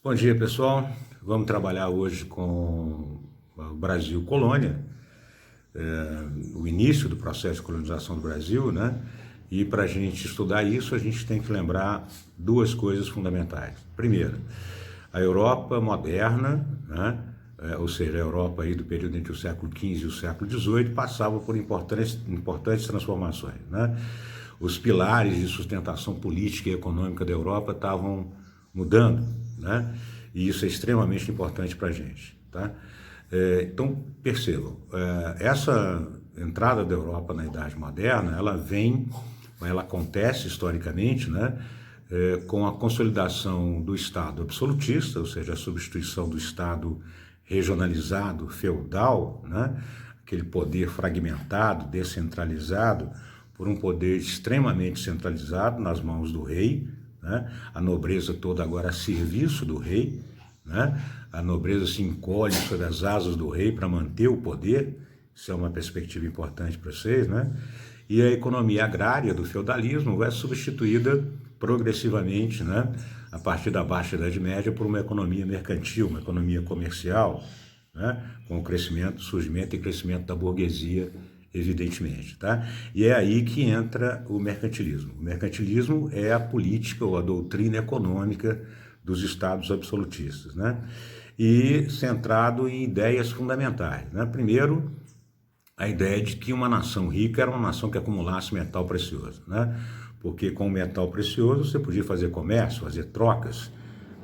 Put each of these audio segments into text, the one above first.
Bom dia, pessoal. Vamos trabalhar hoje com o Brasil colônia, o início do processo de colonização do Brasil, né? E para a gente estudar isso, a gente tem que lembrar duas coisas fundamentais. Primeiro, a Europa moderna, né? Ou seja, a Europa aí do período entre o século XV e o século XVIII, passava por importantes transformações, né? Os pilares de sustentação política e econômica da Europa estavam mudando, né? E isso é extremamente importante para a gente, tá? Então, percebam, essa entrada da Europa na Idade Moderna, ela acontece historicamente, né? Com a consolidação do Estado absolutista, ou seja, a substituição do Estado regionalizado, feudal, né? Aquele poder fragmentado, descentralizado, por um poder extremamente centralizado nas mãos do rei, né? A nobreza toda agora a serviço do rei, né? A nobreza se encolhe sob as asas do rei para manter o poder. Isso é uma perspectiva importante para vocês, né? E a economia agrária do feudalismo vai substituída progressivamente, né, a partir da Baixa Idade Média, por uma economia mercantil, uma economia comercial, né, com o crescimento, surgimento e crescimento da burguesia, evidentemente, tá? E é aí que entra o mercantilismo. O mercantilismo é a política ou a doutrina econômica dos estados absolutistas, né? E centrado em ideias fundamentais, né? Primeiro, a ideia de que uma nação rica era uma nação que acumulasse metal precioso, né? Porque com o metal precioso você podia fazer comércio, fazer trocas,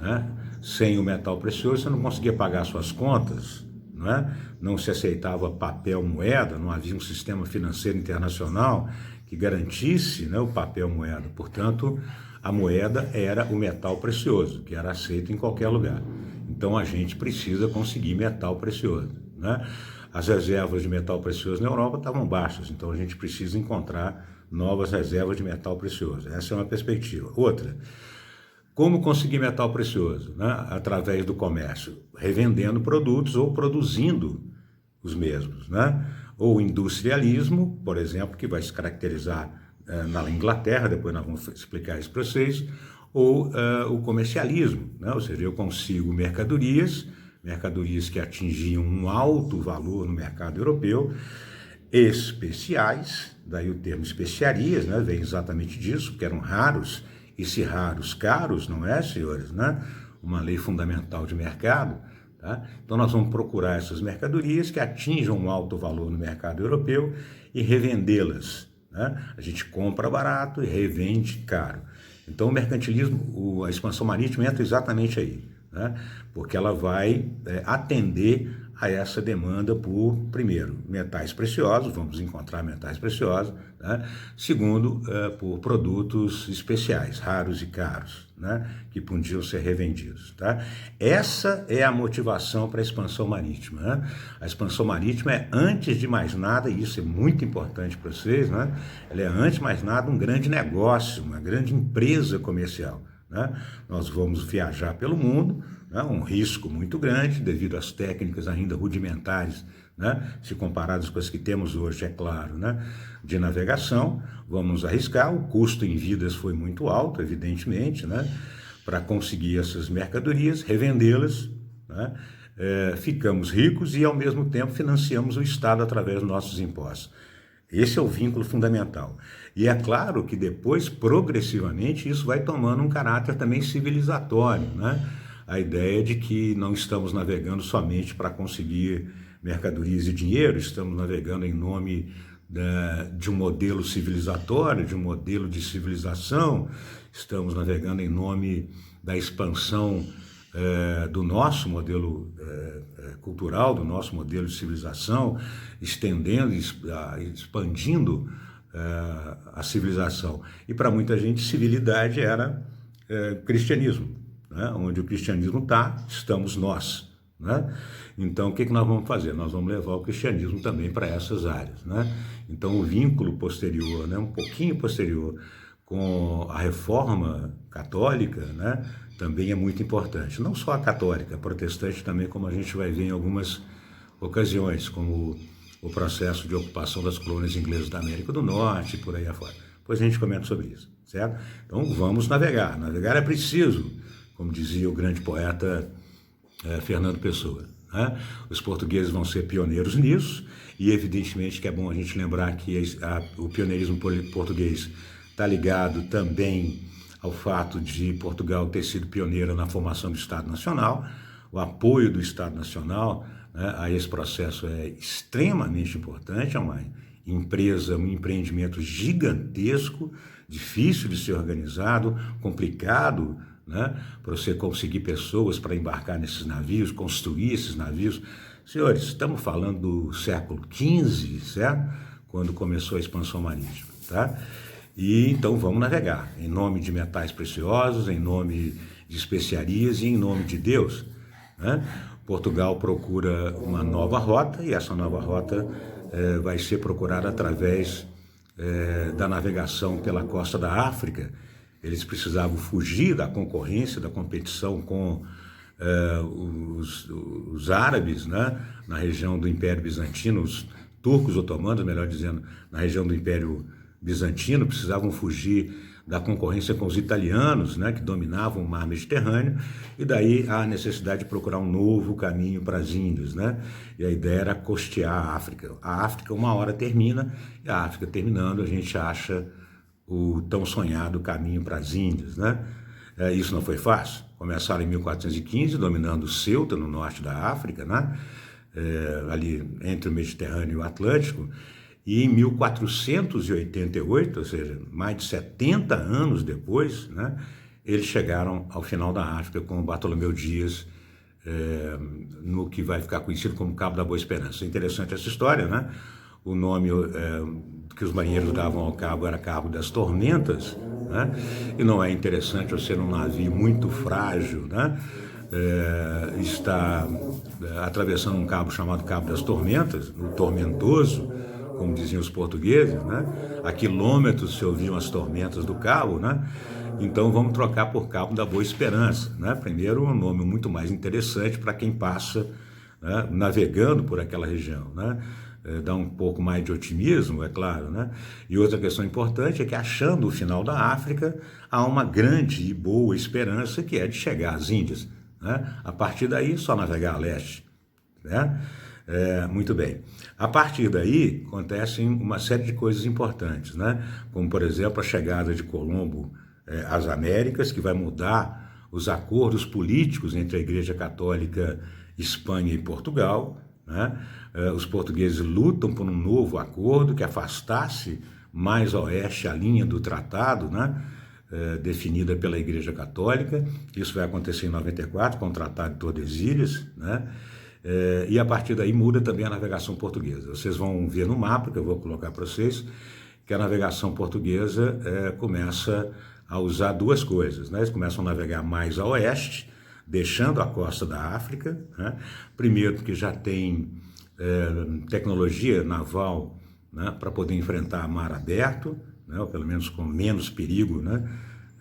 né? Sem o metal precioso você não conseguia pagar suas contas, né? Não se aceitava papel moeda, não havia um sistema financeiro internacional que garantisse, né, o papel moeda. Portanto, a moeda era o metal precioso, que era aceito em qualquer lugar. Então a gente precisa conseguir metal precioso, né? As reservas de metal precioso na Europa estavam baixas, então a gente precisa encontrar novas reservas de metal precioso. Essa é uma perspectiva. Outra, como conseguir metal precioso? Né? Através do comércio, revendendo produtos ou produzindo os mesmos, né? Ou industrialismo, por exemplo, que vai se caracterizar na Inglaterra, depois nós vamos explicar isso para vocês, ou o comercialismo, né? Ou seja, eu consigo mercadorias que atingiam um alto valor no mercado europeu, especiais, daí o termo especiarias, né, vem exatamente disso, porque eram raros, e se raros, caros, não é, senhores, né? Uma lei fundamental de mercado, tá? Então nós vamos procurar essas mercadorias que atinjam um alto valor no mercado europeu e revendê-las, né? A gente compra barato e revende caro. Então o mercantilismo, a expansão marítima entra exatamente aí, né? Porque ela vai atender a essa demanda por, primeiro, metais preciosos, vamos encontrar metais preciosos, né? Segundo, por produtos especiais, raros e caros, né? Que podiam ser revendidos, tá? Essa é a motivação para a expansão marítima, né? A expansão marítima é, antes de mais nada, e isso é muito importante para vocês, né? Ela é, antes de mais nada, um grande negócio, uma grande empresa comercial, né? Nós vamos viajar pelo mundo, né? Um risco muito grande devido às técnicas ainda rudimentares, né? Se comparadas com as que temos hoje, é claro, né? De navegação, vamos arriscar. O custo em vidas foi muito alto, evidentemente, né? Para conseguir essas mercadorias, revendê-las, né? Ficamos ricos e ao mesmo tempo financiamos o Estado através dos nossos impostos. Esse é o vínculo fundamental. E é claro que depois, progressivamente, isso vai tomando um caráter também civilizatório, né? A ideia de que não estamos navegando somente para conseguir mercadorias e dinheiro, estamos navegando em nome de um modelo civilizatório, de um modelo de civilização, estamos navegando em nome da expansão do nosso modelo cultural, do nosso modelo de civilização, estendendo, expandindo a civilização. E para muita gente, civilidade era cristianismo, né? Onde o cristianismo está, estamos nós, né? Então, o que nós vamos fazer? Nós vamos levar o cristianismo também para essas áreas, né? Então, o vínculo posterior, né, um pouquinho posterior, com a reforma católica, né, também é muito importante. Não só a católica, a protestante também, como a gente vai ver em algumas ocasiões, como o processo de ocupação das colônias inglesas da América do Norte, por aí afora. Depois a gente comenta sobre isso, certo? Então vamos navegar. Navegar é preciso, como dizia o grande poeta Fernando Pessoa, né? Os portugueses vão ser pioneiros nisso, e evidentemente que é bom a gente lembrar que o pioneirismo português está ligado também ao fato de Portugal ter sido pioneira na formação do Estado Nacional. O apoio do Estado Nacional, né, a esse processo é extremamente importante, é uma empresa, um empreendimento gigantesco, difícil de ser organizado, complicado, né, para você conseguir pessoas para embarcar nesses navios, construir esses navios. Senhores, estamos falando do século XV, certo? Quando começou a expansão marítima, tá? E então vamos navegar, em nome de metais preciosos, em nome de especiarias e em nome de Deus, né? Portugal procura uma nova rota, e essa nova rota vai ser procurada através da navegação pela costa da África. Eles precisavam fugir da concorrência, da competição com os árabes, né? Na região do Império Bizantino, os turcos otomanos, melhor dizendo, na região do Império Bizantino, precisavam fugir da concorrência com os italianos, né, que dominavam o mar Mediterrâneo, e daí a necessidade de procurar um novo caminho para as Índias, né? E a ideia era costear a África. A África uma hora termina, e a África terminando a gente acha o tão sonhado caminho para as Índias, né? Isso não foi fácil. Começaram em 1415, dominando Ceuta, no norte da África, né? Ali entre o Mediterrâneo e o Atlântico, e em 1488, ou seja, mais de 70 anos depois, né, eles chegaram ao final da África com Bartolomeu Dias, no que vai ficar conhecido como Cabo da Boa Esperança. É interessante essa história, né? O nome que os marinheiros davam ao cabo era Cabo das Tormentas, né? E não é interessante você num navio muito frágil, né? Está atravessando um cabo chamado Cabo das Tormentas, o tormentoso, como diziam os portugueses, né? A quilômetros se ouviam as tormentas do cabo, né? Então vamos trocar por Cabo da Boa Esperança, né? Primeiro, um nome muito mais interessante para quem passa, né, navegando por aquela região, né? Dá um pouco mais de otimismo, é claro, né? E outra questão importante é que, achando o final da África, há uma grande e boa esperança, que é de chegar às Índias, né? A partir daí, só navegar a leste, né? Muito bem. A partir daí, acontecem uma série de coisas importantes, né? Como, por exemplo, a chegada de Colombo às Américas, que vai mudar os acordos políticos entre a Igreja Católica, Espanha e Portugal, né? Os portugueses lutam por um novo acordo que afastasse mais a oeste a linha do tratado, né? Definida pela Igreja Católica. Isso vai acontecer em 94, com o Tratado de Tordesilhas, né? E a partir daí muda também a navegação portuguesa. Vocês vão ver no mapa, que eu vou colocar para vocês, que a navegação portuguesa começa a usar duas coisas, né? Eles começam a navegar mais a oeste, deixando a costa da África, né? Primeiro porque já tem tecnologia naval, né, para poder enfrentar mar aberto, né, ou pelo menos com menos perigo, né,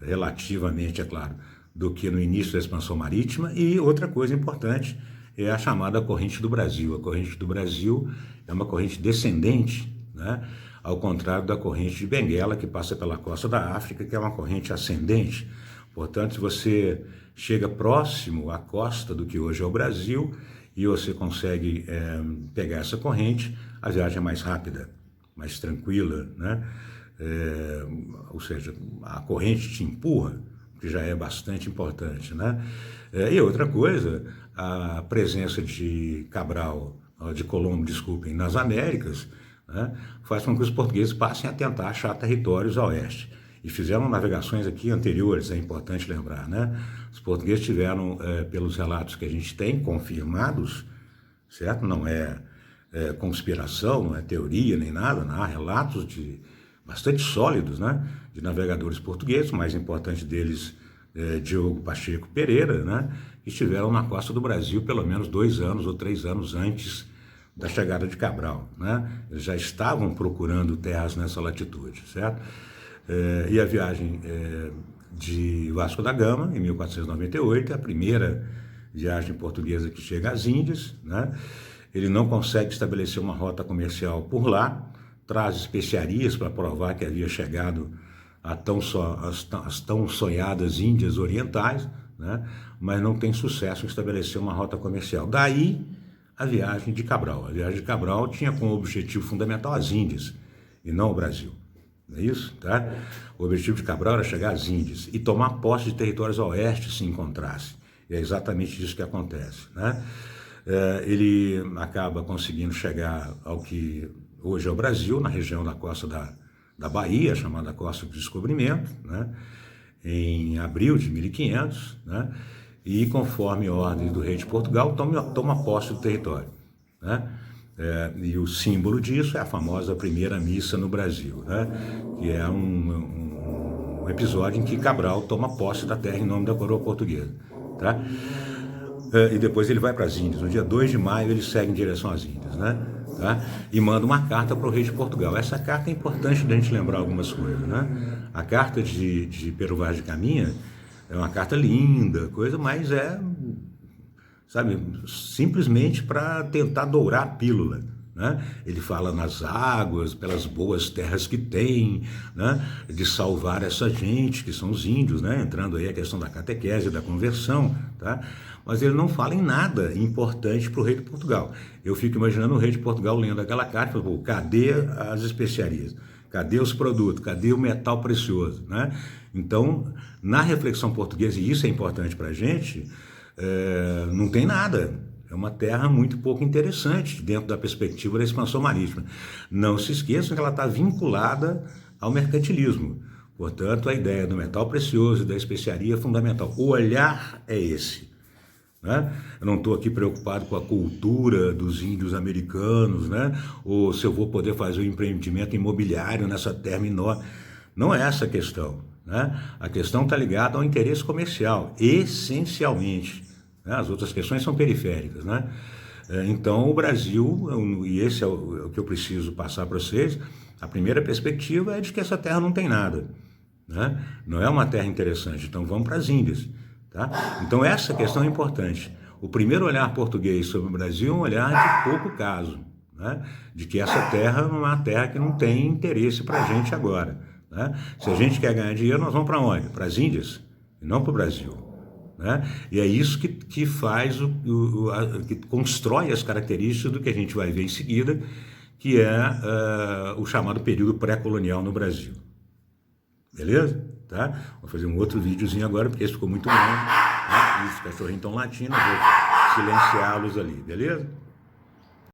relativamente, é claro, do que no início da expansão marítima. E outra coisa importante é a chamada corrente do Brasil. A corrente do Brasil é uma corrente descendente, né, ao contrário da corrente de Benguela, que passa pela costa da África, que é uma corrente ascendente. Portanto, se você chega próximo à costa do que hoje é o Brasil e você consegue pegar essa corrente, a viagem é mais rápida, mais tranquila, né? Ou seja, a corrente te empurra, que já é bastante importante, né? E outra coisa, a presença de Colombo, desculpem, nas Américas, né, faz com que os portugueses passem a tentar achar territórios a oeste. E fizeram navegações aqui anteriores, é importante lembrar, né? Os portugueses tiveram, pelos relatos que a gente tem, confirmados, certo? Não é conspiração, não é teoria nem nada, não, há relatos bastante sólidos, né? De navegadores portugueses, o mais importante deles Diogo Pacheco Pereira, né? Que estiveram na costa do Brasil pelo menos 2 anos ou 3 anos antes da chegada de Cabral, né? Eles já estavam procurando terras nessa latitude, certo? E a viagem de Vasco da Gama, em 1498, é a primeira viagem portuguesa que chega às Índias, né? Ele não consegue estabelecer uma rota comercial por lá, traz especiarias para provar que havia chegado às tão sonhadas Índias Orientais, né? Mas não tem sucesso em estabelecer uma rota comercial. Daí a viagem de Cabral. A viagem de Cabral tinha como objetivo fundamental as Índias e não o Brasil. Não é isso? Tá? O objetivo de Cabral era chegar às Índias e tomar posse de territórios a oeste se encontrasse. E é exatamente isso que acontece, né? Ele acaba conseguindo chegar ao que hoje é o Brasil, na região da costa da Bahia, chamada Costa do Descobrimento, né? Em abril de 1500, né? E conforme ordem do rei de Portugal, toma posse do território, né? E o símbolo disso é a famosa primeira missa no Brasil, né? Que é um episódio em que Cabral toma posse da terra em nome da coroa portuguesa, tá? E depois ele vai para as Índias. No dia 2 de maio ele segue em direção às Índias, né? Tá? E manda uma carta para o rei de Portugal. Essa carta é importante da gente lembrar algumas coisas, né? A carta de Pero Vaz de Caminha é uma carta linda, coisa, mas sabe, simplesmente para tentar dourar a pílula, né? Ele fala nas águas, pelas boas terras que tem, né? De salvar essa gente, que são os índios, né? Entrando aí a questão da catequese, da conversão, tá? Mas ele não fala em nada importante para o rei de Portugal. Eu fico imaginando o rei de Portugal lendo aquela carta, pô, cadê as especiarias? Cadê os produtos? Cadê o metal precioso, né? Então, na reflexão portuguesa, e isso é importante para a gente, não tem nada. É uma terra muito pouco interessante dentro da perspectiva da expansão marítima. Não se esqueçam que ela está vinculada ao mercantilismo. Portanto, a ideia do metal precioso e da especiaria é fundamental. O olhar é esse, né? Eu não estou aqui preocupado com a cultura dos índios americanos, né? Ou se eu vou poder fazer um empreendimento imobiliário nessa terra menor. Não é essa a questão, né? A questão está ligada ao interesse comercial, essencialmente. As outras questões são periféricas, né? Então, o Brasil, e esse é o que eu preciso passar para vocês, a primeira perspectiva é de que essa terra não tem nada, né? Não é uma terra interessante, então vamos para as Índias, tá? Então, essa questão é importante. O primeiro olhar português sobre o Brasil é um olhar de pouco caso, né? De que essa terra não é uma terra que não tem interesse para a gente agora, né? Se a gente quer ganhar dinheiro, nós vamos para onde? Para as Índias, e não para o Brasil. Né? E é isso que faz, que constrói as características do que a gente vai ver em seguida, que é o chamado período pré-colonial no Brasil. Beleza? Tá? Vou fazer um outro videozinho agora, porque esse ficou muito grande, né? Os cachorrinhos estão latindo, vou silenciá-los ali, beleza?